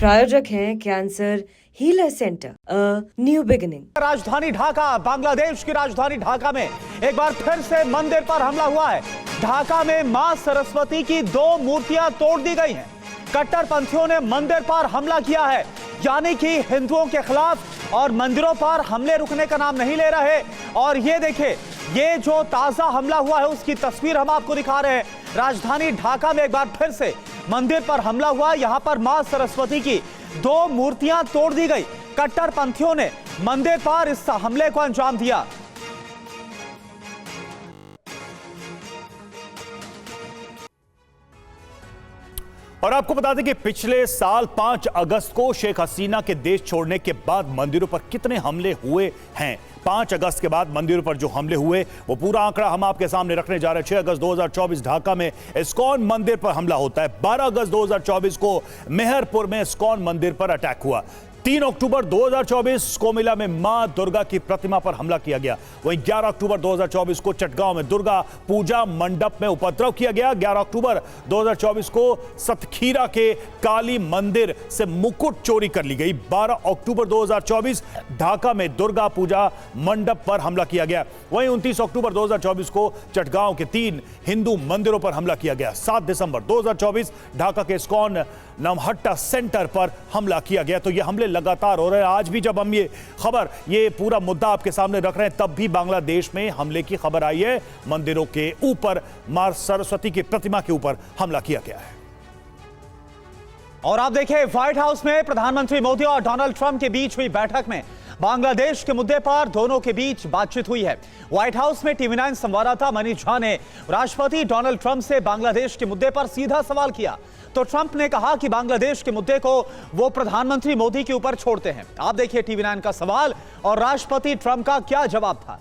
प्रायोजक हैं cancer healer centre, new beginning. राजधानी ढाका, बांग्लादेश की राजधानी ढाका में एक बार फिर से मंदिर पर हमला हुआ है। ढाका में मां सरस्वती की 2 मूर्तियां तोड़ दी गई हैं। कट्टरपंथियों ने मंदिर पर हमला किया है, यानी कि हिंदुओं के खिलाफ, और मंदिरों पर हमले रुकने का नाम नहीं ले रहे। और ये देखिए, ये जो ताजा हमला हुआ है उसकी तस्वीर हम आपको दिखा रहे हैं। राजधानी ढाका में एक बार फिर से मंदिर पर हमला हुआ। यहां पर मां सरस्वती की 2 मूर्तियां तोड़ दी गई। कट्टरपंथियों ने मंदिर पर इस हमले को अंजाम दिया। और आपको बता दें कि पिछले साल 5 अगस्त को शेख हसीना के देश छोड़ने के बाद मंदिरों पर कितने हमले हुए हैं। 5 अगस्त के बाद मंदिरों पर जो हमले हुए वो पूरा आंकड़ा हम आपके सामने रखने जा रहे हैं। 6 अगस्त 2024 ढाका में इस्कॉन मंदिर पर हमला होता है। 12 अगस्त 2024 को मेहरपुर में इस्कॉन मंदिर पर अटैक हुआ। 3 अक्टूबर 2024 कोमिला में मां दुर्गा की प्रतिमा पर हमला किया गया। वहीं 11 अक्टूबर 2024 को चटगांव में दुर्गा पूजा मंडप में उपद्रव किया गया। 11 अक्टूबर 2024 को सतखीरा के काली मंदिर से मुकुट चोरी कर ली गई। 12 अक्टूबर 2024 ढाका में दुर्गा पूजा मंडप पर हमला किया गया। वहीं 29 अक्टूबर 2024 को चटगांव के 3 हिंदू मंदिरों पर हमला किया गया। 7 दिसंबर 2024 ढाका के इस्कॉन नमहट्टा सेंटर पर हमला किया गया। तो ये हमले लगातार हो रहे हैं। आज भी जब हम ये पूरा मुद्दा आपके सामने रख रहे हैं, तब भी बांग्लादेश में हमले की खबर आई है। मंदिरों के ऊपर मां सरस्वती की प्रतिमा के ऊपर हमला किया गया है। और आप देखिए, व्हाइट हाउस में प्रधानमंत्री मोदी और डोनाल्ड ट्रंप के बीच हुई बैठक में बांग्लादेश के मुद्दे पर दोनों के बीच बातचीत हुई है। व्हाइट हाउस में टीवी 9 संवाददाता मनीष झा ने राष्ट्रपति डोनाल्ड ट्रंप से बांग्लादेश के मुद्दे पर सीधा सवाल किया। तो ट्रंप ने कहा कि बांग्लादेश के मुद्दे को वो प्रधानमंत्री मोदी के ऊपर छोड़ते हैं। आप देखिए टीवी 9 का सवाल और राष्ट्रपति ट्रंप का क्या जवाब था।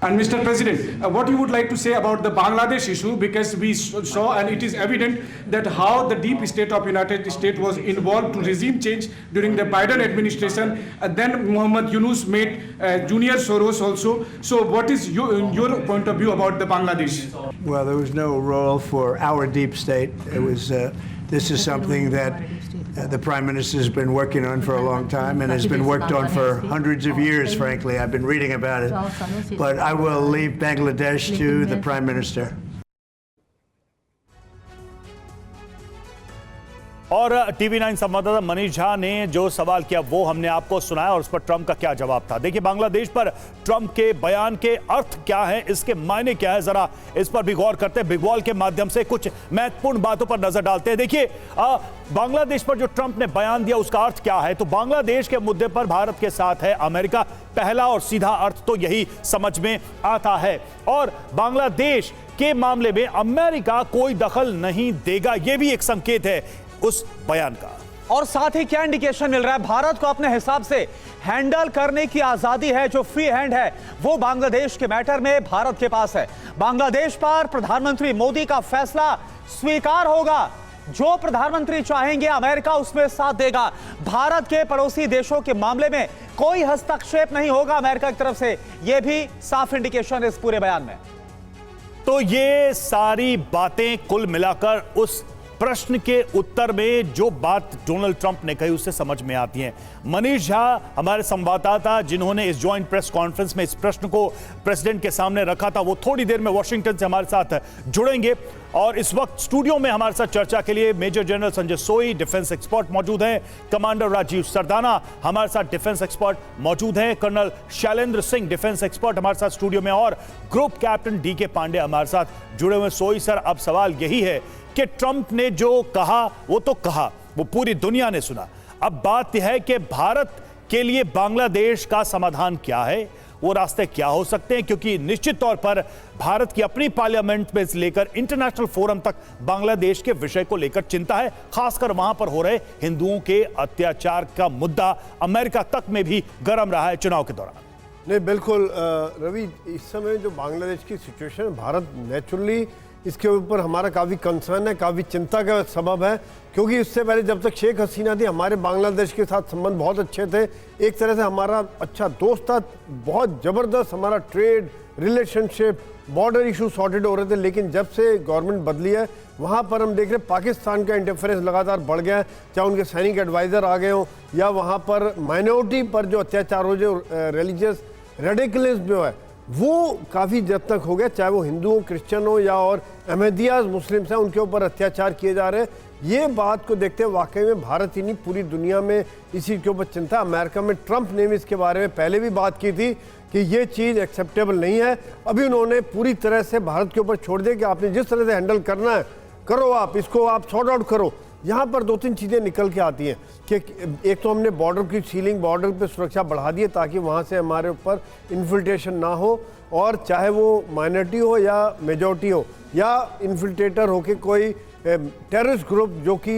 And Mr. President, what you would like to say about the Bangladesh issue, because we saw and it is evident that how the deep state of United States was involved to regime change during the Biden administration. Then Muhammad Yunus made Junior Soros also. So what is your point of view about the Bangladesh? Well, there was no role for our deep state. It was this is something that the Prime Minister has been working on for a long time and has been worked on for hundreds of years, frankly. I've been reading about it. But I will leave Bangladesh to the Prime Minister. और TV 9 संवाददाता मनीष झा ने जो सवाल किया वो हमने आपको सुनाया और उस पर ट्रंप का क्या जवाब था। देखिए, बांग्लादेश पर ट्रंप के बयान के अर्थ क्या है, इसके मायने क्या है, जरा इस पर भी गौर करते हैं। बिग वॉल के माध्यम से कुछ महत्वपूर्ण बातों पर नजर डालते हैं। देखिए, बांग्लादेश पर जो ट्रंप ने बयान दिया उसका अर्थ क्या है। तो बांग्लादेश के मुद्दे पर भारत के साथ है अमेरिका, पहला और सीधा अर्थ तो यही समझ में आता है। और बांग्लादेश के मामले में अमेरिका कोई दखल नहीं देगा, यह भी एक संकेत है उस बयान का। और साथ ही क्या इंडिकेशन मिल रहा है, भारत को अपने हिसाब से हैंडल करने की आजादी है। जो फ्री हैंड है वो बांग्लादेश के मैटर में भारत के पास है। बांग्लादेश पर प्रधानमंत्री मोदी का फैसला स्वीकार होगा। जो प्रधानमंत्री चाहेंगे अमेरिका उसमें साथ देगा। भारत के पड़ोसी देशों के मामले में कोई हस्तक्षेप नहीं होगा अमेरिका की तरफ से। यह भी साफ इंडिकेशन है इस पूरे बयान में। तो ये सारी बातें कुल मिलाकर उस प्रश्न के उत्तर में जो बात डोनाल्ड ट्रंप ने कही उससे समझ में आती है। मनीष झा हमारे संवाददाता जिन्होंने इस ज्वाइंट प्रेस कॉन्फ्रेंस में इस प्रश्न को प्रेसिडेंट के सामने रखा था, वो थोड़ी देर में वॉशिंगटन से हमारे साथ जुड़ेंगे। और इस वक्त स्टूडियो में हमारे साथ चर्चा के लिए मेजर जनरल संजय सोई डिफेंस एक्सपर्ट मौजूद हैं, कमांडर राजीव सरदाना हमारे साथ डिफेंस एक्सपर्ट मौजूद हैं, colonel Shailendra Singh defence expert हमारे साथ स्टूडियो में, और ग्रुप कैप्टन डी के पांडे हमारे साथ जुड़े हुए। सोई सर, अब सवाल यही है कि ट्रंप ने जो कहा वो तो कहा, वो पूरी दुनिया ने सुना। अब बात यह है कि भारत के लिए बांग्लादेश का समाधान क्या है, वो रास्ते क्या हो सकते हैं, क्योंकि निश्चित तौर पर भारत की अपनी पार्लियामेंट में से लेकर इंटरनेशनल फोरम तक बांग्लादेश के विषय को लेकर चिंता है। खासकर वहां पर हो रहे हिंदुओं के अत्याचार का मुद्दा अमेरिका तक में भी गर्म रहा है चुनाव के दौरान। नहीं, बिल्कुल रवि, इस समय जो बांग्लादेश की सिचुएशन है, भारत नेचुरली इसके ऊपर हमारा काफ़ी कंसर्न है, काफ़ी चिंता का सबब है। क्योंकि इससे पहले जब तक शेख हसीना थी हमारे बांग्लादेश के साथ संबंध बहुत अच्छे थे। एक तरह से हमारा अच्छा दोस्त था, बहुत ज़बरदस्त हमारा trade, relationship, border issue sorted हो रहे थे। लेकिन जब से गवर्नमेंट बदली है वहाँ पर हम देख रहे हैं पाकिस्तान का इंटरफेरेंस लगातार बढ़ गया है, चाहे उनके सैनिक एडवाइज़र आ गए हों या वहाँ पर माइनॉरिटी पर जो अत्याचार हो, जो रिलीजियस रेडिकलिज्म जो है वो काफ़ी जब तक हो गया, चाहे वो हिंदू हो, क्रिश्चियन हो या और अहमदियाज मुस्लिम्स हैं, उनके ऊपर अत्याचार किए जा रहे हैं। ये बात को देखते हुए वाकई में भारत ही नहीं पूरी दुनिया में इसी के ऊपर चिंता। अमेरिका में ट्रंप ने भी इसके बारे में पहले भी बात की थी कि ये चीज़ एक्सेप्टेबल नहीं है। अभी उन्होंने पूरी तरह से भारत के ऊपर छोड़ दिया कि आपने जिस तरह से हैंडल करना है करो, आप इसको आप सॉर्ट आउट करो। यहाँ पर दो तीन चीज़ें निकल के आती हैं कि एक तो हमने बॉर्डर की सीलिंग, बॉर्डर पे सुरक्षा बढ़ा दी है ताकि वहाँ से हमारे ऊपर इन्फिल्ट्रेशन ना हो, और चाहे वो माइनॉरिटी हो या मेजॉरिटी हो या इन्फिल्ट्रेटर हो के कोई टेररिस्ट ग्रुप जो कि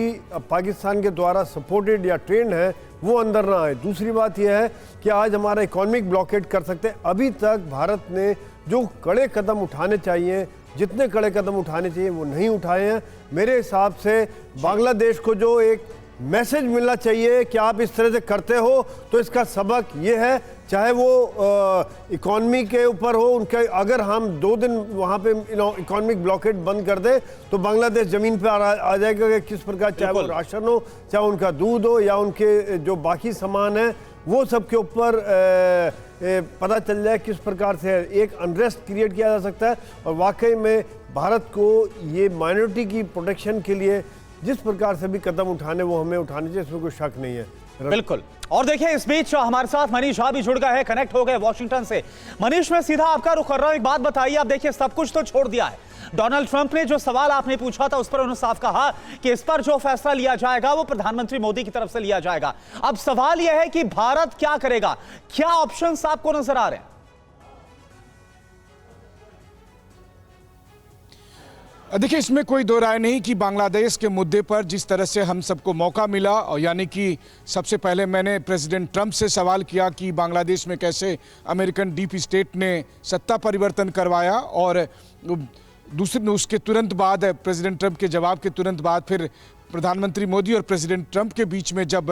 पाकिस्तान के द्वारा सपोर्टेड या ट्रेंड है वो अंदर ना आए। दूसरी बात यह है कि आज हमारा इकोनॉमिक ब्लॉकेट कर सकते हैं। अभी तक भारत ने जो कड़े कदम उठाने चाहिए, जितने कड़े कदम उठाने चाहिए वो नहीं उठाए हैं। मेरे हिसाब से बांग्लादेश को जो एक मैसेज मिलना चाहिए कि आप इस तरह से करते हो तो इसका सबक ये है, चाहे वो इकॉनमी के ऊपर हो उनके, अगर हम 2 दिन वहाँ पे इकोनॉमिक ब्लॉकेट बंद कर दें तो बांग्लादेश ज़मीन पे आ जाएगा कि किस प्रकार, चाहे वो राशन हो, चाहे उनका दूध हो या उनके जो बाकी सामान है वो सब के ऊपर पता चल जाए किस प्रकार से एक अनरेस्ट क्रिएट किया जा सकता है। और वाकई में भारत को ये माइनॉरिटी की प्रोटेक्शन के लिए जिस प्रकार से भी कदम उठाने वो हमें उठाने चाहिए, इसमें कोई शक नहीं है। बिल्कुल। और देखिए इस बीच हमारे साथ मनीष झा भी जुड़ गए हैं, कनेक्ट हो गए वॉशिंगटन से। मनीष, मैं सीधा आपका रुख कर रहा हूं, एक बात बताइए, आप देखिए सब कुछ तो छोड़ दिया है, डोनाल्ड ट्रंप ने जो सवाल आपने पूछा था उस पर उन्होंने साफ कहा कि इस पर जो फैसला लिया जाएगा वो प्रधानमंत्री मोदी की तरफ से लिया जाएगा। अब सवाल यह है कि भारत क्या करेगा, क्या ऑप्शंस आपको नजर आ रहे हैं? देखिए, इसमें कोई दो राय नहीं कि बांग्लादेश के मुद्दे पर जिस तरह से हम सबको मौका मिला, और यानी कि सबसे पहले मैंने प्रेसिडेंट ट्रंप से सवाल किया कि बांग्लादेश में कैसे अमेरिकन डीप स्टेट ने सत्ता परिवर्तन करवाया, और दूसरे उसके तुरंत बाद प्रेसिडेंट ट्रंप के जवाब के तुरंत बाद फिर प्रधानमंत्री मोदी और प्रेसिडेंट ट्रंप के बीच में जब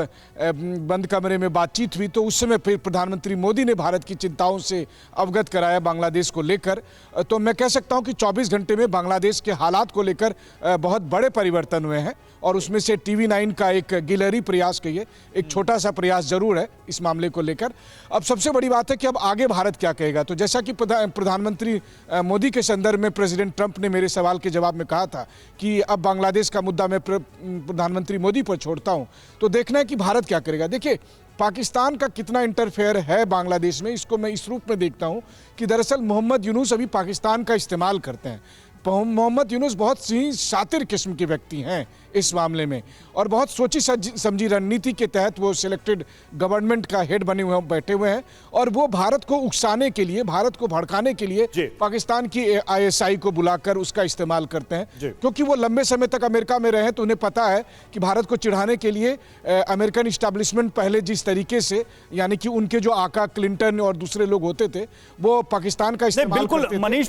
बंद कमरे में बातचीत हुई तो उस समय फिर प्रधानमंत्री मोदी ने भारत की चिंताओं से अवगत कराया बांग्लादेश को लेकर। तो मैं कह सकता हूं कि 24 घंटे में बांग्लादेश के हालात को लेकर बहुत बड़े परिवर्तन हुए हैं, और उसमें से TV9 का एक गिलहरी प्रयास कहिए, एक छोटा सा प्रयास जरूर है इस मामले को लेकर। अब सबसे बड़ी बात है कि अब आगे भारत क्या कहेगा। तो जैसा कि प्रधानमंत्री मोदी के संदर्भ में प्रेसिडेंट ट्रंप ने मेरे सवाल के जवाब में कहा था कि अब बांग्लादेश का मुद्दा मैं प्रधानमंत्री मोदी पर छोड़ता हूं, तो देखना है कि भारत क्या करेगा। देखिए, पाकिस्तान का कितना इंटरफेयर है बांग्लादेश में, इसको मैं इस रूप में देखता हूं कि दरअसल मोहम्मद यूनुस अभी पाकिस्तान का इस्तेमाल करते हैं। मोहम्मद यूनुस बहुत सी शातिर किस्म के व्यक्ति हैं इस मामले में, और बहुत सोची समझी रणनीति के तहत वो सिलेक्टेड गवर्नमेंट का हेड बने हुए बैठे हुए हैं, और वो भारत को उकसाने के लिए, भारत को भड़काने के लिए पाकिस्तान की ISI को बुलाकर उसका इस्तेमाल करते हैं, क्योंकि वो लंबे समय तक अमेरिका में रहे तो उन्हें पता है कि भारत को चिढ़ाने के लिए अमेरिकन इस्टेब्लिशमेंट पहले जिस तरीके से, यानी कि उनके जो आका क्लिंटन और दूसरे लोग होते थे वो पाकिस्तान का इस्तेमाल करते थे। मनीष,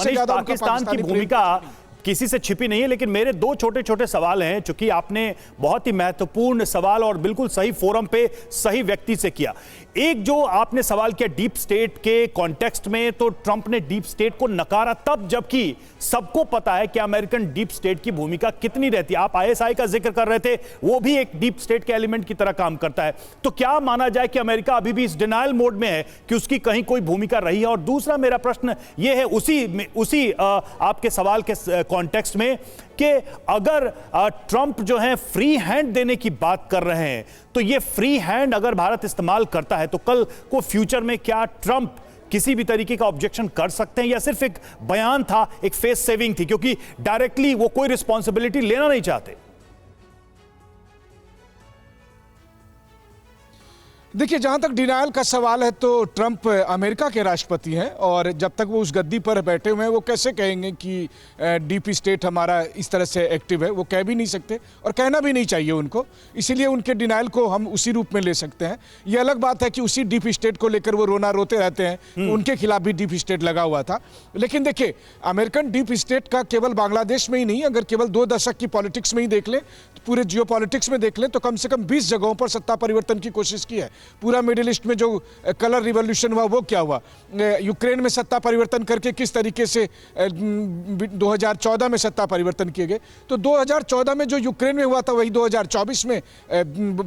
पाकिस्तान की भूमिका किसी से छिपी नहीं है, लेकिन मेरे 2 छोटे छोटे सवाल हैं, चूंकि आपने बहुत ही महत्वपूर्ण सवाल और बिल्कुल सही फोरम पे सही व्यक्ति से किया। एक जो आपने सवाल किया डीप स्टेट के कॉन्टेक्स्ट में, तो ट्रंप ने डीप स्टेट को नकारा तब जबकि सबको पता है कि अमेरिकन डीप स्टेट की भूमिका कितनी रहती है। आप ISI का जिक्र कर रहे थे, वो भी एक डीप स्टेट के एलिमेंट की तरह काम करता है। तो क्या माना जाए कि अमेरिका अभी भी इस डिनायल मोड में है कि उसकी कहीं कोई भूमिका रही है? और दूसरा मेरा प्रश्न यह है उसी आपके सवाल के कॉन्टेक्स्ट में कि अगर ट्रंप जो है फ्री हैंड देने की बात कर रहे हैं, तो ये फ्री हैंड अगर भारत इस्तेमाल करता है तो कल को फ्यूचर में क्या ट्रंप किसी भी तरीके का ऑब्जेक्शन कर सकते हैं, या सिर्फ एक बयान था, एक फेस सेविंग थी, क्योंकि डायरेक्टली वो कोई रिस्पॉन्सिबिलिटी लेना नहीं चाहते? देखिए, जहां तक डिनायल का सवाल है तो ट्रंप अमेरिका के राष्ट्रपति हैं, और जब तक वो उस गद्दी पर बैठे हुए हैं वो कैसे कहेंगे कि डीप स्टेट हमारा इस तरह से एक्टिव है। वो कह भी नहीं सकते और कहना भी नहीं चाहिए उनको, इसीलिए उनके डिनायल को हम उसी रूप में ले सकते हैं। ये अलग बात है कि उसी डीप स्टेट को लेकर वो रोते रहते हैं, उनके खिलाफ भी डीप स्टेट लगा हुआ था। लेकिन देखिए, अमेरिकन डीप स्टेट का केवल बांग्लादेश में ही नहीं, अगर केवल 2 दशक की पॉलिटिक्स में ही देख लें, पूरे जियो पॉलिटिक्स में देख लें, तो कम से कम 20 जगहों पर सत्ता परिवर्तन की कोशिश की है। पूरा मिडिल ईस्ट में जो कलर रिवॉल्यूशन हुआ वो क्या हुआ, यूक्रेन में सत्ता परिवर्तन करके किस तरीके से 2014 में सत्ता परिवर्तन किए गए। तो 2014 में जो यूक्रेन में हुआ था वही 2024 में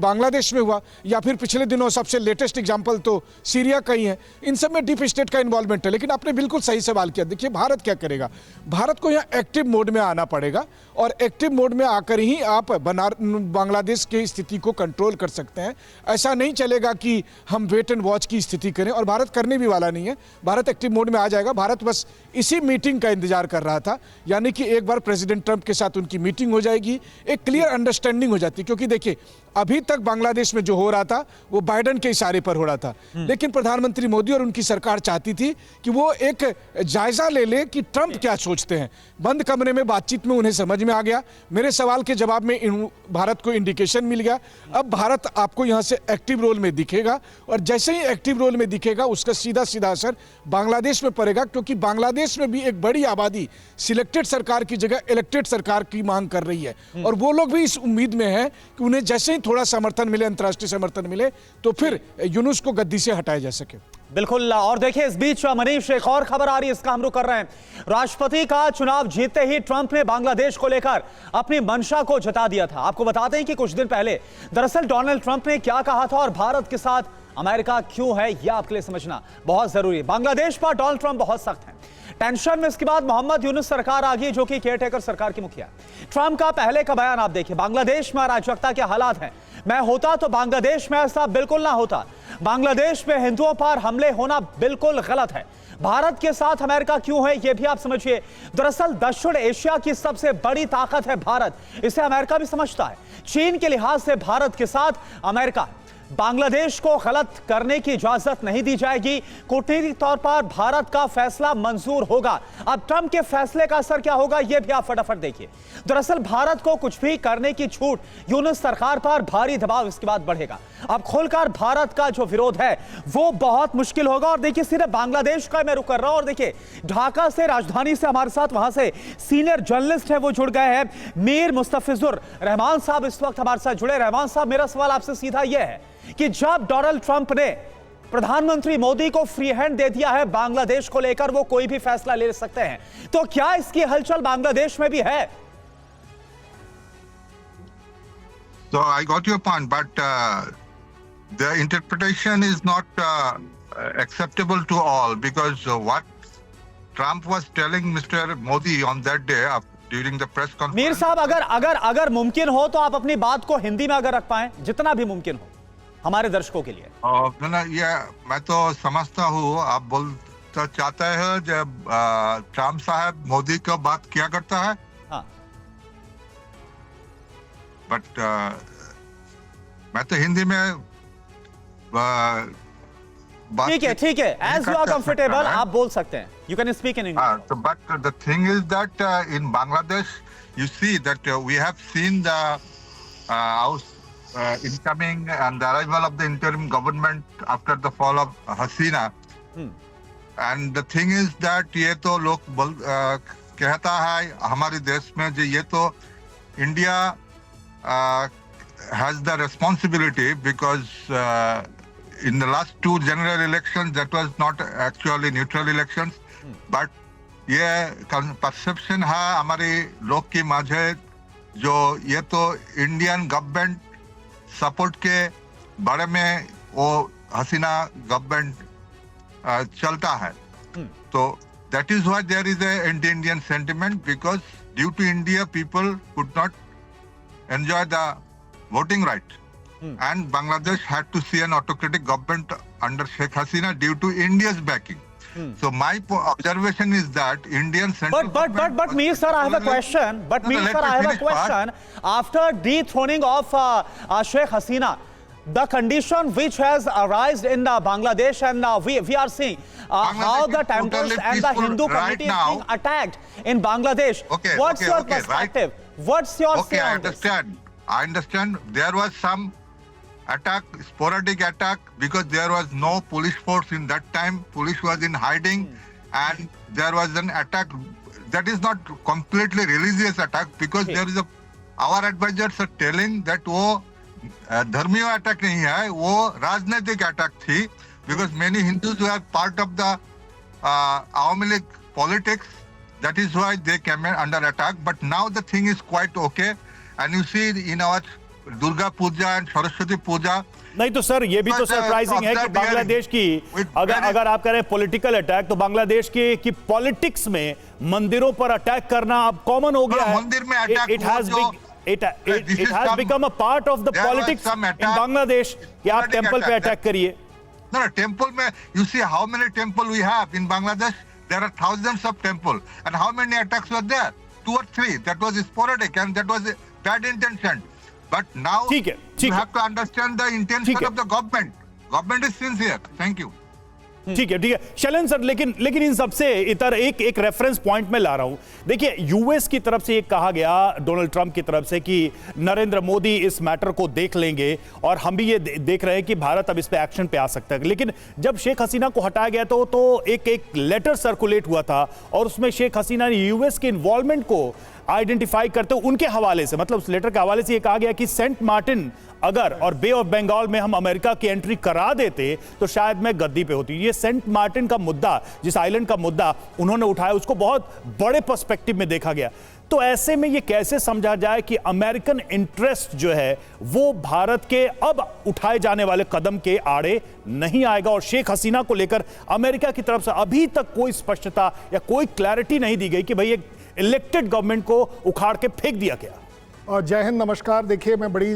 बांग्लादेश में हुआ, या फिर पिछले दिनों सबसे लेटेस्ट एग्जांपल तो सीरिया का ही है। इन सब में डीप स्टेट का इन्वॉल्वमेंट है। लेकिन आपने बिल्कुल सही सवाल किया। देखिए भारत क्या करेगा, भारत को यहाँ एक्टिव मोड में आना पड़ेगा और एक्टिव मोड में आकर ही आप बांग्लादेश की स्थिति को कंट्रोल कर सकते हैं। ऐसा नहीं चलेगा कि हम वेट एंड वॉच की स्थिति करें, और भारत करने भी वाला नहीं है। भारत एक्टिव मोड में आ जाएगा। भारत बस इसी मीटिंग का इंतजार कर रहा था, यानी कि एक बार प्रेसिडेंट ट्रंप के साथ उनकी मीटिंग हो जाएगी, एक क्लियर अंडरस्टैंडिंग हो जाती। क्योंकि देखिए अभी तक बांग्लादेश में जो हो रहा था वो बाइडेन के इशारे पर हो रहा था, लेकिन प्रधानमंत्री मोदी और उनकी सरकार चाहती थी कि वो एक जायजा ले ले कि ट्रंप क्या सोचते हैं। बंद कमरे में बातचीत में उन्हें समझ में आ गया। मेरे सवाल के जवाब में भारत को इंडिकेशन मिल गया। अब भारत आपको यहां से एक्टिव रोल में दिखेगा, और जैसे ही एक्टिव रोल में दिखेगा उसका सीधा सीधा असर बांग्लादेश में पड़ेगा। क्योंकि बांग्लादेश में भी एक बड़ी आबादी सिलेक्टेड सरकार की जगह इलेक्टेड सरकार की मांग कर रही है, और वो लोग भी इस उम्मीद में हैं कि उन्हें जैसे ही थोड़ा समर्थन मिले, अंतर्राष्ट्रीय समर्थन मिले, तो फिर यूनुस को गद्दी से हटाया जा सके। बिल्कुल। और देखिए इस बीच मनीष एक और खबर आ रही है, इसका हम रुख कर रहे हैं। राष्ट्रपति का चुनाव जीतते ही ट्रंप ने बांग्लादेश को लेकर अपनी मंशा को जता दिया था। आपको बताते हैं कि कुछ दिन पहले दरअसल डोनाल्ड ट्रंप ने क्या कहा था और भारत के साथ अमेरिका क्यों है, यह आपके लिए समझना बहुत जरूरी है। बांग्लादेश पर डोनाल्ड ट्रंप बहुत सख्त है। टेंशन में इसके बाद मोहम्मद यूनुस सरकार आ गई, जो कि केयरटेकर सरकार की मुखिया। ट्रंप का पहले का बयान आप देखिए, बांग्लादेश में अराजकता के हालात हैं, मैं होता तो बांग्लादेश में ऐसा बिल्कुल ना होता। बांग्लादेश में हिंदुओं पर हमले होना बिल्कुल गलत है। भारत के साथ अमेरिका क्यों है यह भी आप समझिए। दरअसल दक्षिण एशिया की सबसे बड़ी ताकत है भारत, इसे अमेरिका भी समझता है। चीन के लिहाज से भारत के साथ अमेरिका है। बांग्लादेश को गलत करने की इजाजत नहीं दी जाएगी। कूटनीतिक तौर पर भारत का फैसला मंजूर होगा। अब ट्रंप के फैसले का असर क्या होगा यह भी आप फटाफट देखिए। दरअसल भारत को कुछ भी करने की छूट, यूनुस सरकार पर भारी दबाव इसके बाद बढ़ेगा। अब खुलकर भारत का जो विरोध है वो बहुत मुश्किल होगा। और देखिए सिर्फ बांग्लादेश का मैं रुक कर रहा हूं, और देखिए ढाका से, राजधानी से हमारे साथ वहां से सीनियर जर्नलिस्ट है वो जुड़ गए हैं, मीर मुस्तफिजुर रहमान साहब इस वक्त हमारे साथ जुड़े। रहमान साहब, मेरा सवाल आपसे सीधा यह है कि जब डोनाल्ड ट्रंप ने प्रधानमंत्री मोदी को फ्री हैंड दे दिया है बांग्लादेश को लेकर, वो कोई भी फैसला ले सकते हैं, तो क्या इसकी हलचल बांग्लादेश में भी है? So I got your point, but the interpretation is not acceptable to all, because what Trump was telling Mr. Modi on that day during the press conference. Mir साहब, अगर मुमकिन हो तो आप अपनी बात को हिंदी में अगर रख पाएं, जितना भी मुमकिन हो हमारे दर्शकों के लिए। ये मैं तो समझता हूँ आप बोलना चाहते हैं जब ट्रम्प साहब मोदी को बात किया करता है, हाँ, बट मैं तो हिंदी में बात ठीक है, एज यू आर कंफर्टेबल आप बोल सकते हैं, you can speak in English. So, but the thing is that in Bangladesh, you see that we have seen the incoming and the arrival of the interim government after the fall of Hasina. And the thing is that ये तो लोग कहता है हमारे देश में जो ये तो India has the responsibility, because in the last two general elections that was not actually neutral elections, but ये perception है हमारे लोग की माझे जो ये तो इंडियन गवर्नमेंट सपोर्ट के बारे में वो हसीना गवर्नमेंट चलता है। तो that is why there is a anti-Indian sentiment, because due to India people could not enjoy the voting right. And Bangladesh had to see an autocratic government under Sheikh Hasina due to India's backing. So my observation is that Indian central but Mir sir, I have a question. But Mir sir, I have a question. After dethroning of Sheikh Hasina, the condition which has arisen in Bangladesh, and we are seeing how the temples and the Hindu community is being attacked in Bangladesh. What's your perspective? What's your say on this? I understand there was some attack, sporadic attack, because there was no police force in that time. Police was in hiding, and there was an attack that is not completely religious attack, because there is our advisors are telling that धर्मीय attack नहीं है, वो राजनीतिक attack थी, because many Hindus were part of the Awami League politics. That is why they came under attack. But now the thing is quite okay. And you see in our Durga Puja and Saraswati Puja. नहीं तो sir ये भी तो surprising है कि बांग्लादेश की अगर आप कह रहे हैं पॉलिटिकल अटैक, तो बांग्लादेश की पॉलिटिक्स में मंदिरों पर अटैक करना अब कॉमन हो गया है। मंदिर में attack it has become a part of the politics in Bangladesh कि आप टेंपल पे अटैक करिए। No, temple mein, you see how many temple we have in Bangladesh? There are thousands of temple. And how many attacks were there? 2 or 3. That was sporadic and that was bad intention. But now you have to understand the intention of the government. Government is sincere. Thank you. ठीक है Shailendra sir, लेकिन इन सबसे इतर एक reference point में ला रहा हूं। देखिए यूएस की तरफ से ये कहा गया, डोनाल्ड ट्रंप की तरफ से, कि नरेंद्र मोदी इस मैटर को देख लेंगे और हम भी ये देख रहे हैं कि भारत अब इस पे एक्शन पे आ सकता है। लेकिन जब शेख हसीना को हटाया गया तो एक लेटर सर्कुलेट हुआ था और उसमें शेख हसीना ने यूएस के इन्वॉल्वमेंट को आइडेंटिफाई करते हुए उनके हवाले से, मतलब उस लेटर के हवाले से ये कहा गया कि सेंट मार्टिन अगर और बे ऑफ बंगाल में हम अमेरिका की एंट्री करा देते तो शायद मैं गद्दी पे होती। ये सेंट मार्टिन का मुद्दा, जिस आइलैंड का मुद्दा उन्होंने उठाया, उसको बहुत बड़े पर्सपेक्टिव में देखा गया। तो ऐसे में ये कैसे समझा जाए कि अमेरिकन इंटरेस्ट जो है वो भारत के अब उठाए जाने वाले कदम के आड़े नहीं आएगा, और शेख हसीना को लेकर अमेरिका की तरफ से अभी तक कोई स्पष्टता या कोई क्लैरिटी नहीं दी गई कि भाई एक इलेक्टेड गवर्नमेंट को उखाड़ के फेंक दिया गया। जय हिंद, नमस्कार। देखिए मैं बड़ी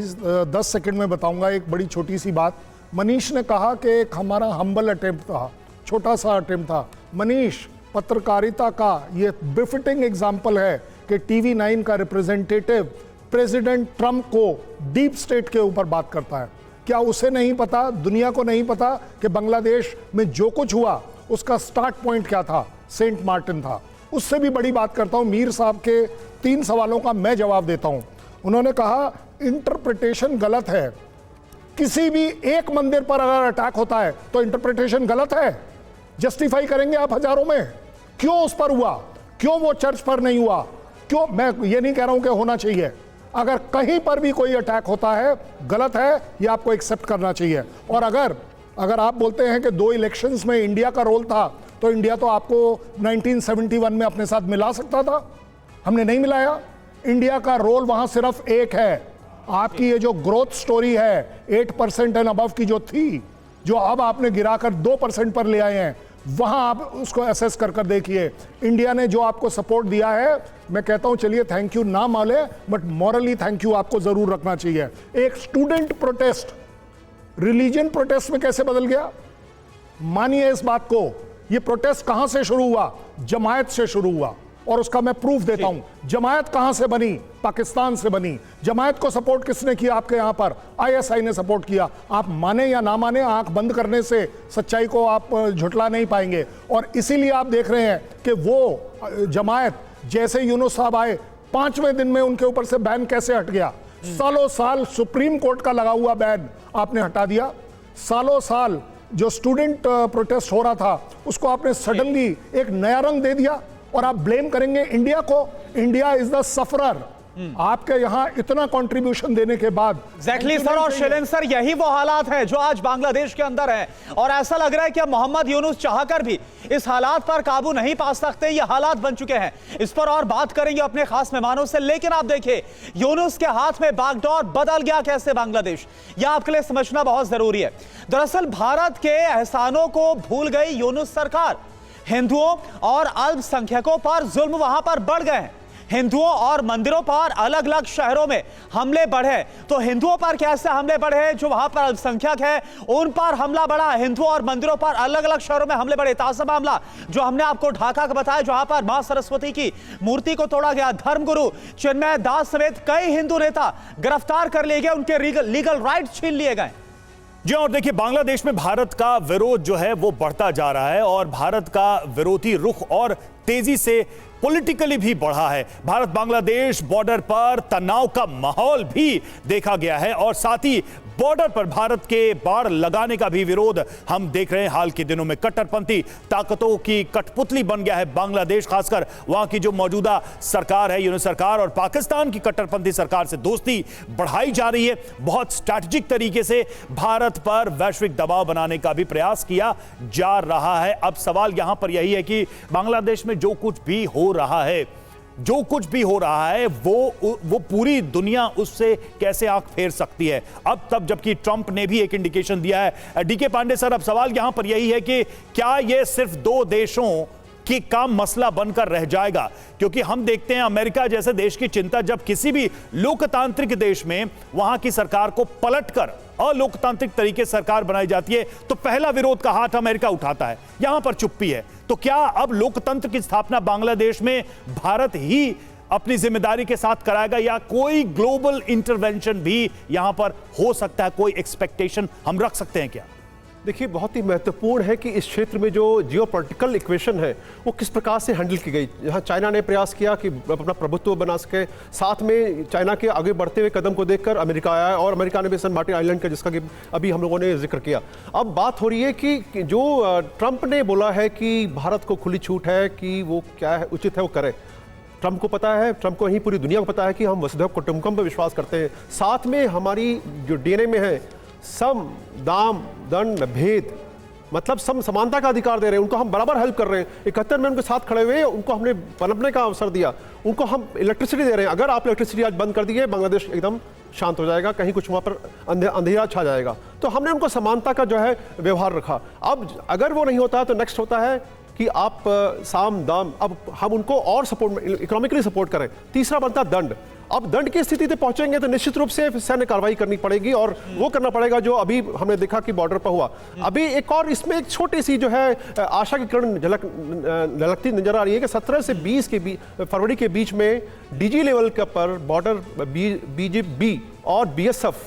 10 सेकंड में बताऊंगा एक बड़ी छोटी सी बात। मनीष ने कहा कि एक हमारा हम्बल अटेम्प्ट था, छोटा सा अटेम्प्ट था। मनीष, पत्रकारिता का ये बिफिटिंग एग्जाम्पल है कि टीवी 9 का रिप्रेजेंटेटिव प्रेसिडेंट ट्रंप को डीप स्टेट के ऊपर बात करता है। क्या उसे नहीं पता, दुनिया को नहीं पता कि बांग्लादेश में जो कुछ हुआ उसका स्टार्ट पॉइंट क्या था? सेंट मार्टिन था। उससे भी बड़ी बात करता हूं, मीर साहब के 3 सवालों का मैं जवाब देता हूं। उन्होंने कहा इंटरप्रिटेशन गलत है। किसी भी एक मंदिर पर अगर अटैक होता है तो इंटरप्रिटेशन गलत है। जस्टिफाई करेंगे आप हजारों में, क्यों उस पर हुआ, क्यों वो चर्च पर नहीं हुआ, क्यों? मैं ये नहीं कह रहा हूं कि होना चाहिए। अगर कहीं पर भी कोई अटैक होता है गलत है, ये आपको एक्सेप्ट करना चाहिए। और अगर आप बोलते हैं कि 2 इलेक्शंस में इंडिया का रोल था, तो इंडिया तो आपको 1971 में अपने साथ मिला सकता था, हमने नहीं मिलाया। इंडिया का रोल वहां सिर्फ एक है। आपकी ये जो ग्रोथ स्टोरी है 8% एंड अबव की जो थी, जो अब आपने गिराकर 2% पर ले आए हैं, वहां आप उसको असेस कर देखिए। इंडिया ने जो आपको सपोर्ट दिया है, मैं कहता हूं चलिए थैंक यू ना माले, बट मॉरली थैंक यू आपको जरूर रखना चाहिए। एक स्टूडेंट प्रोटेस्ट रिलीजन प्रोटेस्ट में कैसे बदल गया? मानिए इस बात को, ये प्रोटेस्ट कहां से शुरू हुआ? जमायत से शुरू हुआ, और उसका मैं प्रूफ देता हूं। जमायत कहां से बनी? पाकिस्तान से बनी। जमायत को सपोर्ट किसने किया आपके यहां पर? आईएसआई ने सपोर्ट किया। आप माने या ना माने, आंख बंद करने से सच्चाई को आप झुटला नहीं पाएंगे। और इसीलिए आप देख रहे हैं कि वो जमायत, जैसे यूनुस साहब आए, 5वें दिन में उनके ऊपर से बैन कैसे हट गया। सालों साल सुप्रीम कोर्ट का लगा हुआ बैन आपने हटा दिया। सालों साल जो स्टूडेंट प्रोटेस्ट हो रहा था, उसको आपने सडनली एक नया रंग दे दिया, और आप ब्लेम करेंगे इंडिया को। India is the sufferer. आपके यहां इतना कंट्रीब्यूशन देने के बाद एग्जैक्टली सर, और शैलेंद्र सर, यही वो हालात हैं जो आज बांग्लादेश के अंदर है, और ऐसा लग रहा है कि अब मोहम्मद यूनुस चाहकर भी इस हालात पर काबू नहीं पा सकते। ये हालात बन चुके हैं। इस पर और बात करेंगे अपने खास मेहमानों से, लेकिन आप देखिए यूनुस के हाथ में बागडोर बदल गया कैसे बांग्लादेश, यह आपके लिए समझना बहुत जरूरी है। दरअसल भारत के एहसानों को भूल गई यूनुस सरकार। हिंदुओं और अल्पसंख्यकों पर जुल्म वहां पर बढ़ गए हैं। हिंदुओं और मंदिरों पर अलग अलग शहरों में हमले बढ़े, तो हिंदुओं पर कैसे हमले बढ़े? जो वहां पर अल्पसंख्यक है उन पर हमला बढ़ा। हिंदुओं और मंदिरों पर अलग अलग शहरों में हमले बढ़े। ताजा मामला जो हमने आपको ढाका का बताया, जहां पर मां सरस्वती की मूर्ति को तोड़ा गया। धर्मगुरु चिन्मय दास समेत कई हिंदू नेता गिरफ्तार कर लिए गए, उनके लीगल राइट छीन लिए गए। जी, और देखिए बांग्लादेश में भारत का विरोध जो है वो बढ़ता जा रहा है, और भारत का विरोधी रुख और तेजी से पॉलिटिकली भी बढ़ा है। भारत बांग्लादेश बॉर्डर पर तनाव का माहौल भी देखा गया है और साथ ही बॉर्डर पर भारत के बाड़ लगाने का भी विरोध हम देख रहे हैं। हाल के दिनों में कट्टरपंथी ताकतों की कठपुतली बन गया है बांग्लादेश, खासकर वहां की जो मौजूदा सरकार है, यूनियन सरकार, और पाकिस्तान की कट्टरपंथी सरकार से दोस्ती बढ़ाई जा रही है। बहुत स्ट्रैटेजिक तरीके से भारत पर वैश्विक दबाव बनाने का भी प्रयास किया जा रहा है। अब सवाल यहां पर यही है कि बांग्लादेश में जो कुछ भी हो रहा है, वो पूरी दुनिया उससे कैसे आंख फेर सकती है अब तब, जबकि ट्रंप ने भी एक इंडिकेशन दिया है। डीके पांडे सर, अब सवाल यहां पर यही है कि क्या यह सिर्फ दो देशों की काम मसला बनकर रह जाएगा? क्योंकि हम देखते हैं अमेरिका जैसे देश की चिंता जब किसी भी लोकतांत्रिक देश में वहां की सरकार को पलटकर अलोकतांत्रिक तरीके से सरकार बनाई जाती है तो पहला विरोध का हाथ अमेरिका उठाता है। यहां पर चुप्पी है। तो क्या अब लोकतंत्र की स्थापना बांग्लादेश में भारत ही अपनी जिम्मेदारी के साथ कराएगा या कोई ग्लोबल इंटरवेंशन भी यहां पर हो सकता है? कोई एक्सपेक्टेशन हम रख सकते हैं क्या? देखिए, बहुत ही महत्वपूर्ण है कि इस क्षेत्र में जो जियोपॉलिटिकल इक्वेशन है वो किस प्रकार से हैंडल की गई। यहाँ चाइना ने प्रयास किया कि अपना प्रभुत्व बना सके, साथ में चाइना के आगे बढ़ते हुए कदम को देखकर अमेरिका आया और अमेरिका ने भी सेंट मार्टिन आइलैंड का, जिसका कि अभी हम लोगों ने जिक्र किया। अब बात हो रही है कि जो ट्रंप ने बोला है कि भारत को खुली छूट है कि वो क्या है उचित है वो करे। ट्रंप को पता है, ट्रंप को ही पूरी दुनिया को पता है कि हम वसुधैव कुटुंबकम पर विश्वास करते हैं। साथ में हमारी जो डीएनए में है सम, दाम, दंड, भेद, मतलब सम समानता का अधिकार दे रहे हैं, उनको हम बराबर हेल्प कर रहे हैं। 71 में उनके साथ खड़े हुए, उनको हमने पनपने का अवसर दिया, उनको हम इलेक्ट्रिसिटी दे रहे हैं। अगर आप इलेक्ट्रिसिटी आज बंद कर दिए, बांग्लादेश एकदम शांत हो जाएगा, कहीं कुछ वहाँ पर अंधेरा छा जाएगा। तो हमने उनको समानता का जो है व्यवहार रखा। अब अगर वो नहीं होता है तो नेक्स्ट होता है कि आप साम दाम, अब हम उनको और सपोर्ट, इकोनॉमिकली सपोर्ट करें। तीसरा बनता दंड। अब दंड की स्थिति पे पहुंचेंगे तो निश्चित रूप से सैन्य कार्रवाई करनी पड़ेगी और वो करना पड़ेगा जो अभी हमने देखा कि बॉर्डर पर हुआ। अभी एक और इसमें एक छोटी सी जो है आशा की किरण झलकती नजर आ रही है कि 17 से 20 फरवरी के बीच में डीजी लेवल के पर बॉर्डर बीजीबी और बीएसएफ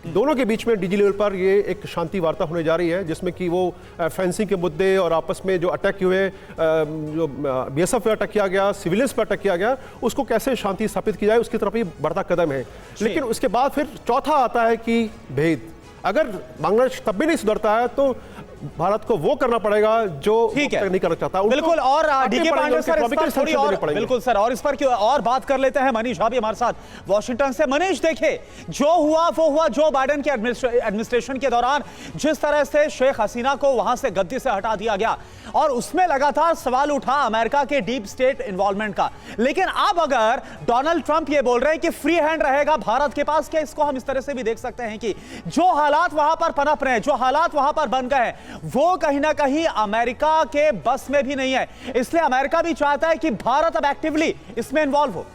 दोनों के बीच में डीजी लेवल पर ये एक शांति वार्ता होने जा रही है, जिसमें कि वो फेंसिंग के मुद्दे और आपस में जो अटैक हुए, जो बीएसएफ पे अटैक किया गया, सिविलियंस पे अटैक किया गया, उसको कैसे शांति स्थापित की जाए उसकी तरफ ही बढ़ता कदम है। लेकिन उसके बाद फिर चौथा आता है कि भेद। अगर बांग्लादेश तब भी नहीं सुधरता है तो भारत को वो करना पड़ेगा जो नहीं करना चाहता। बिल्कुल। और डीके पांडे सर, इस पर थोड़ी और बिल्कुल सर, और इस पर क्यों और बात कर लेते हैं। मनीष भाभी हमारे साथ वॉशिंगटन से। मनीष, देखिए जो हुआ वो हुआ। जो बाइडेन के एडमिनिस्ट्रेशन के दौरान जिस तरह से शेख हसीना को वहां से गद्दी से हटा दिया गया और उसमें लगातार सवाल उठा अमेरिका के डीप स्टेट इन्वॉल्वमेंट का। लेकिन अब अगर डोनाल्ड ट्रंप ये बोल रहे हैं कि फ्री हैंड रहेगा भारत के पास, क्या इसको हम इस तरह से भी देख सकते हैं कि जो हालात वहां पर पनप रहे हैं, जो हालात वहां पर बन गए हैं, वो कहीं ना कहीं अमेरिका के बस में भी नहीं है, इसलिए अमेरिका भी चाहता है कि भारत अब एक्टिवली इसमें इन्वॉल्व हो?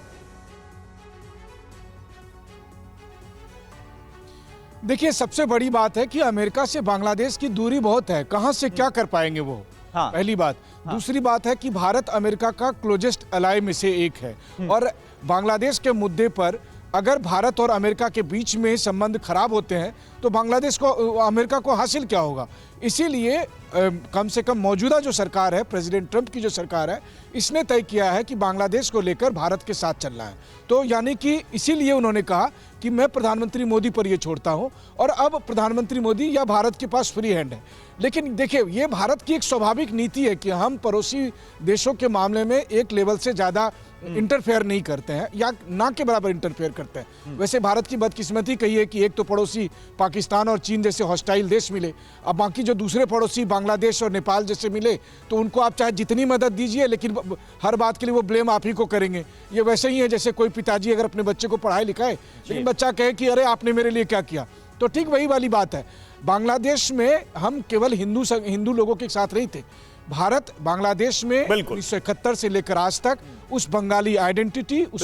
देखिए, सबसे बड़ी बात है कि अमेरिका से बांग्लादेश की दूरी बहुत है, कहां से क्या कर पाएंगे वो। हाँ। पहली बात। हाँ। दूसरी बात है कि भारत अमेरिका का क्लोजेस्ट अलाय में से एक है और बांग्लादेश के मुद्दे पर अगर भारत और अमेरिका के बीच में संबंध खराब होते हैं तो बांग्लादेश को, अमेरिका को हासिल क्या होगा। इसीलिए कम से कम मौजूदा जो सरकार है, प्रेसिडेंट ट्रंप की जो सरकार है, इसने तय किया है कि बांग्लादेश को लेकर भारत के साथ चलना है। तो यानी कि इसीलिए उन्होंने कहा कि मैं प्रधानमंत्री मोदी पर ये छोड़ता हूं और अब प्रधानमंत्री मोदी या भारत के पास फ्री हैंड है। लेकिन देखिए, ये भारत की एक स्वाभाविक नीति है कि हम पड़ोसी देशों के मामले में एक लेवल से ज़्यादा इंटरफेयर नहीं करते हैं या ना के बराबर इंटरफेयर करते हैं। वैसे भारत की बदकिस्मती कही है कि एक तो पड़ोसी पाकिस्तान और चीन जैसे हॉस्टाइल देश मिले, अब बाकी जो दूसरे पड़ोसी बांग्लादेश और नेपाल जैसे मिले तो उनको आप चाहे जितनी मदद दीजिए लेकिन हर बात के लिए वो ब्लेम आप ही को करेंगे। ये वैसे ही है जैसे कोई पिताजी अगर अपने बच्चे को पढ़ाई लिखाए लेकिन बच्चा कहे कि अरे आपने मेरे लिए क्या किया, तो ठीक वही वाली बात है। बांग्लादेश में हम केवल हिंदू लोगों के साथ नहीं थे। भारत बांग्लादेश में 1971 से लेकर आज तक उस बंगाली आइडेंटिटी, उस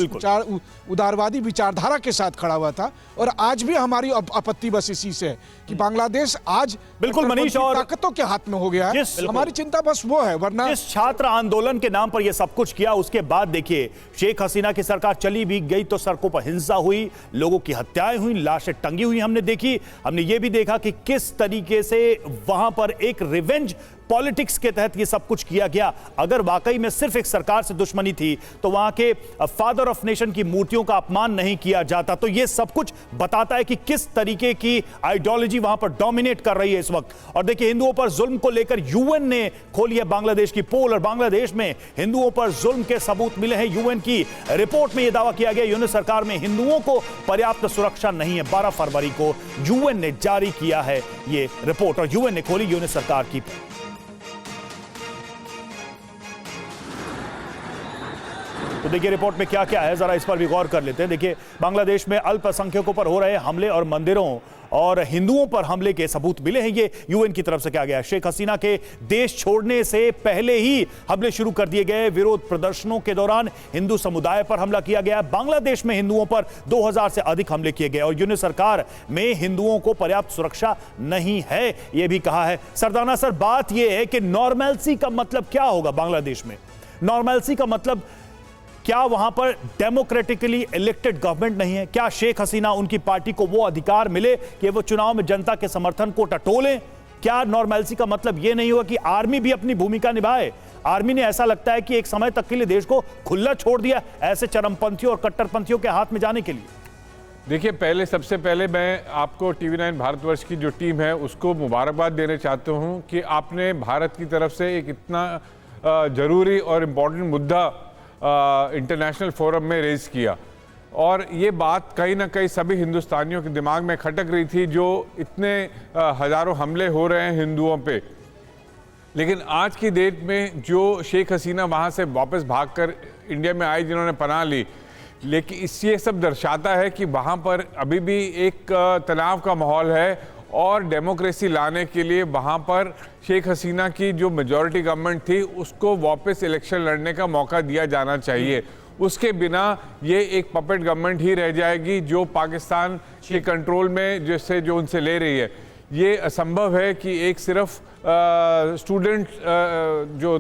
उदारवादी विचारधारा के साथ खड़ा हुआ था और आज भी हमारी आपत्ति बस इसी से है कि बांग्लादेश आज बिल्कुल मनीष और ताकतों के हाथ में हो गया है। हमारी चिंता बस वो है, वरना जिस छात्र आंदोलन के नाम पर यह सब कुछ किया उसके बाद देखिए शेख हसीना की सरकार चली भी गई तो सड़कों पर हिंसा हुई, लोगों की हत्याएं हुई, लाशें टंगी हुई हमने देखी। हमने ये भी देखा कि किस तरीके से वहां पर एक रिवेंज पॉलिटिक्स के तहत ये सब कुछ किया गया। अगर वाकई में सिर्फ एक सरकार से दुश्मनी थी तो वहां के फादर ऑफ नेशन की मूर्तियों का अपमान नहीं किया जाता। तो ये सब कुछ बताता है कि किस तरीके की आइडियोलॉजी वहां पर डोमिनेट कर रही है इस वक्त। और देखिए, हिंदुओं पर जुल्म को लेकर यूएन ने खोली है बांग्लादेश की पोल, और बांग्लादेश में हिंदुओं पर जुल्म के सबूत मिले हैं। यूएन की रिपोर्ट में यह दावा किया गया यूनिट सरकार में हिंदुओं को पर्याप्त सुरक्षा नहीं है। 12 फरवरी को यूएन ने जारी किया है यह रिपोर्ट, और यूएन ने खोली यूनिट सरकार की। तो देखिए रिपोर्ट में क्या क्या है, जरा इस पर भी गौर कर लेते हैं। देखिए, बांग्लादेश में अल्पसंख्यकों पर हो रहे हमले और मंदिरों और हिंदुओं पर हमले के सबूत मिले हैं। ये यूएन की तरफ से क्या गया है। शेख हसीना के देश छोड़ने से पहले ही हमले शुरू कर दिए गए। विरोध प्रदर्शनों के दौरान हिंदू समुदाय पर हमला किया गया। बांग्लादेश में हिंदुओं पर 2000 से अधिक हमले किए गए, और यूनिट सरकार में हिंदुओं को पर्याप्त सुरक्षा नहीं है, यह भी कहा है। सरदाना सर, बात यह है कि नॉर्मलसी का मतलब क्या होगा बांग्लादेश में? नॉर्मलसी का मतलब क्या वहां पर डेमोक्रेटिकली इलेक्टेड गवर्नमेंट नहीं है? क्या शेख हसीना, उनकी पार्टी को वो अधिकार मिले कि वो चुनाव में जनता के समर्थन को टटोलें? क्या नॉर्मलसी का मतलब ये नहीं होगा कि आर्मी भी अपनी भूमिका निभाए? आर्मी ने, ऐसा लगता है कि एक समय तक के लिए देश को खुला छोड़ दिया ऐसे चरमपंथियों और कट्टरपंथियों के हाथ में जाने के लिए। देखिए, सबसे पहले मैं आपको TV9 भारतवर्ष की जो टीम है उसको मुबारकबाद देना चाहता हूं कि आपने भारत की तरफ से एक इतना जरूरी और इम्पोर्टेंट मुद्दा इंटरनेशनल फोरम में रेज किया, और ये बात कहीं ना कहीं सभी हिंदुस्तानियों के दिमाग में खटक रही थी। जो इतने हज़ारों हमले हो रहे हैं हिंदुओं पे, लेकिन आज की डेट में जो शेख हसीना वहाँ से वापस भागकर इंडिया में आई, जिन्होंने पनाह ली, लेकिन ये सब दर्शाता है कि वहाँ पर अभी भी एक तनाव का माहौल है, और डेमोक्रेसी लाने के लिए वहाँ पर शेख हसीना की जो मेजॉरिटी गवर्नमेंट थी उसको वापस इलेक्शन लड़ने का मौका दिया जाना चाहिए। उसके बिना ये एक पपेट गवर्नमेंट ही रह जाएगी जो पाकिस्तान के कंट्रोल में जैसे जो उनसे ले रही है। ये असंभव है कि एक सिर्फ स्टूडेंट जो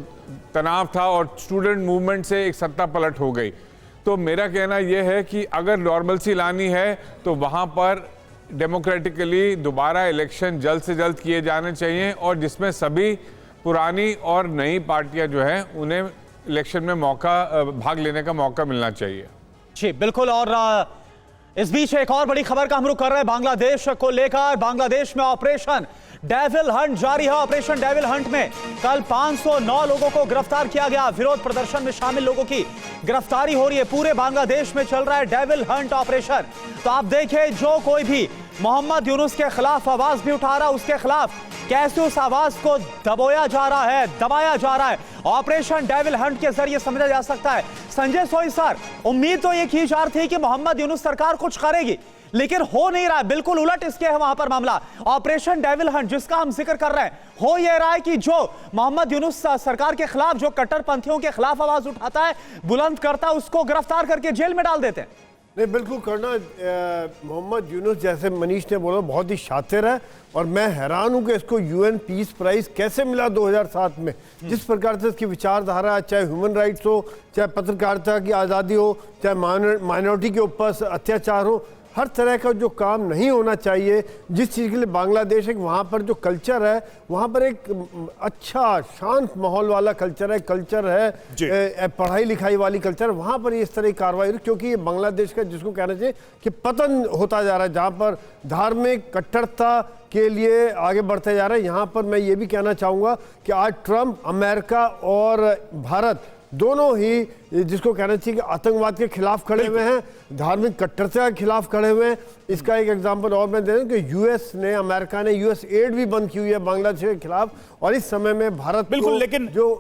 तनाव था और स्टूडेंट मूवमेंट से एक सत्ता पलट हो गई। तो मेरा कहना यह है कि अगर नॉर्मलसी लानी है तो वहाँ पर डेमोक्रेटिकली दोबारा इलेक्शन जल्द से जल्द किए जाने चाहिए, और जिसमें सभी पुरानी और नई पार्टियां जो हैं उन्हें इलेक्शन में भाग लेने का मौका मिलना चाहिए। जी बिल्कुल। और इस बीच एक और बड़ी खबर का हम रुख कर रहे हैं बांग्लादेश को लेकर। बांग्लादेश में ऑपरेशन डेविल हंट जारी है। ऑपरेशन डेविल हंट में कल 509 लोगों को गिरफ्तार किया गया। विरोध प्रदर्शन में शामिल लोगों की गिरफ्तारी हो रही है। पूरे बांग्लादेश में चल रहा है डेविल हंट ऑपरेशन। तो आप देखें, जो कोई भी मोहम्मद यूनुस के खिलाफ आवाज भी उठा रहा है, उसके खिलाफ कैसे उस आवाज को दबाया जा रहा है, दबाया जा रहा है। ऑपरेशन डेविल हंट के जरिए समझा जा सकता है। संजय सोई सर, उम्मीद तो ये की जा रही थी कि मोहम्मद यूनुस सरकार कुछ करेगी, लेकिन हो नहीं रहा है। बिल्कुल उलट इसके है वहां पर मामला। ऑपरेशन डेविल हंट जिसका हम जिक्र कर रहे हैं, हो यह रहा है कि जो मोहम्मद यूनुस सरकार के खिलाफ, जो कट्टरपंथियों के खिलाफ आवाज उठाता है, बुलंद करता है, उसको गिरफ्तार करके जेल में डाल देते हैं। नहीं, बिल्कुल करना। मोहम्मद यूनुस, जैसे मनीष ने बोला, बहुत ही शातिर है, और मैं हैरान हूं कि इसको यूएन पीस प्राइज कैसे मिला 2007 में। जिस प्रकार से इसकी विचारधारा, चाहे ह्यूमन राइट्स हो, चाहे पत्रकारिता की आज़ादी हो, चाहे माइनॉरिटी के ऊपर अत्याचार हो, हर तरह का जो काम नहीं होना चाहिए, जिस चीज़ के लिए बांग्लादेश है, वहाँ पर जो कल्चर है, वहाँ पर एक अच्छा शांत माहौल वाला कल्चर है, पढ़ाई लिखाई वाली कल्चर, वहाँ पर इस तरह की कार्रवाई, क्योंकि ये बांग्लादेश का जिसको कहना चाहिए कि पतन होता जा रहा है, जहाँ पर धार्मिक कट्टरता के लिए आगे बढ़ते जा रहे हैं। यहाँ पर मैं ये भी कहना चाहूँगा कि आज ट्रंप, अमेरिका और भारत दोनों ही जिसको कहना चाहिए कि आतंकवाद के खिलाफ खड़े हुए हैं, धार्मिक कट्टरता के खिलाफ खड़े हुए हैं। इसका एक एग्जांपल और मैं दे दूं कि अमेरिका ने यूएस एड भी बंद की हुई है बांग्लादेश के खिलाफ, और इस समय में भारत बिल्कुल। लेकिन जो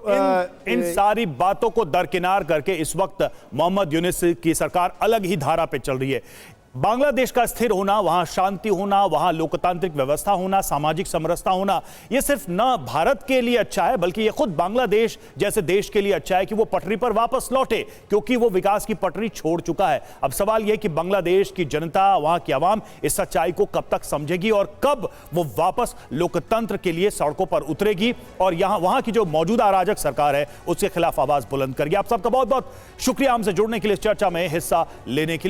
इन सारी बातों को दरकिनार करके इस वक्त मोहम्मद यूनुस की सरकार अलग ही धारा पे चल रही है। बांग्लादेश का स्थिर होना, वहां शांति होना, वहां लोकतांत्रिक व्यवस्था होना, सामाजिक समरसता होना, यह सिर्फ न भारत के लिए अच्छा है बल्कि यह खुद बांग्लादेश जैसे देश के लिए अच्छा है कि वो पटरी पर वापस लौटे, क्योंकि वो विकास की पटरी छोड़ चुका है। अब सवाल यह कि बांग्लादेश की जनता, वहां की आवाम इस सच्चाई को कब तक समझेगी और कब वो वापस लोकतंत्र के लिए सड़कों पर उतरेगी और वहां की जो मौजूदा अराजक सरकार है उसके खिलाफ आवाज बुलंद करेगी। आप सबका बहुत बहुत शुक्रिया हमसे जुड़ने के लिए, इस चर्चा में हिस्सा लेने के लिए।